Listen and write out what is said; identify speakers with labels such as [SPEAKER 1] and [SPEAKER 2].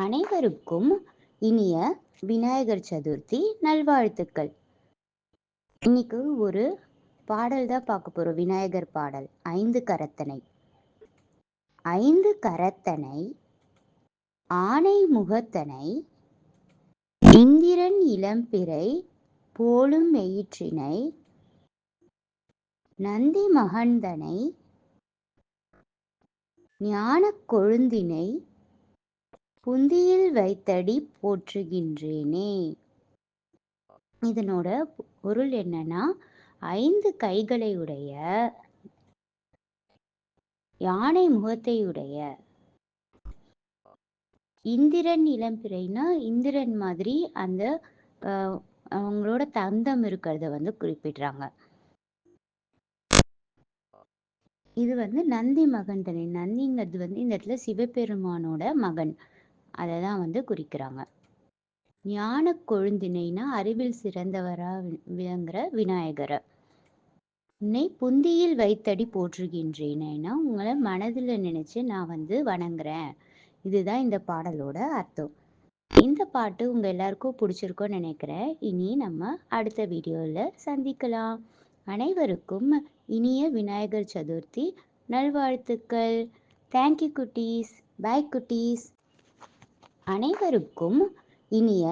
[SPEAKER 1] அனைவருக்கும் இனிய விநாயகர் சதுர்த்தி நல்வாழ்த்துக்கள். இன்னைக்கு ஒரு பாடல் தான் பார்க்க போறோம். விநாயகர் பாடல். 5 கரத்தனை. 5 கரத்தனை ஆனை முகத்தனை இந்திரன் இளம்பிறை போலும் எயிற்றினை நந்தி மகந்தனை ஞானக் கொழுந்தினை புந்தியில் வைத்தடி போற்றுகின்றேனே. இதனோட பொருள் என்னன்னா, 5 கைகளை உடைய யானை முகத்தையுடைய இந்திரன் இளம்பிறைனா இந்திரன் மாதிரி அந்த அவங்களோட தந்தம் இருக்கிறத குறிப்பிடுறாங்க. இது நந்தி மகந்தனை. நந்திங்கிறது இந்த இடத்துல சிவபெருமானோட மகன். அதை தான் குறிக்கிறாங்க. ஞான கொழுந்தினைனா அறிவில் சிறந்தவரா விளங்குற விநாயகரை. உன்னை புந்தியில் வைத்தடி போற்றுகின்றேன்னா உங்களை மனதில் நினைச்சு நான் வணங்குறேன். இதுதான் இந்த பாடலோட அர்த்தம். இந்த பாட்டு உங்க எல்லாருக்கும் பிடிச்சிருக்கோன்னு நினைக்கிறேன். இனி நம்ம அடுத்த வீடியோவில் சந்திக்கலாம். அனைவருக்கும் இனிய விநாயகர் சதுர்த்தி நல்வாழ்த்துக்கள். தேங்க்யூ குட்டீஸ். பாய் குட்டீஸ். அனைவருக்கும் இனிய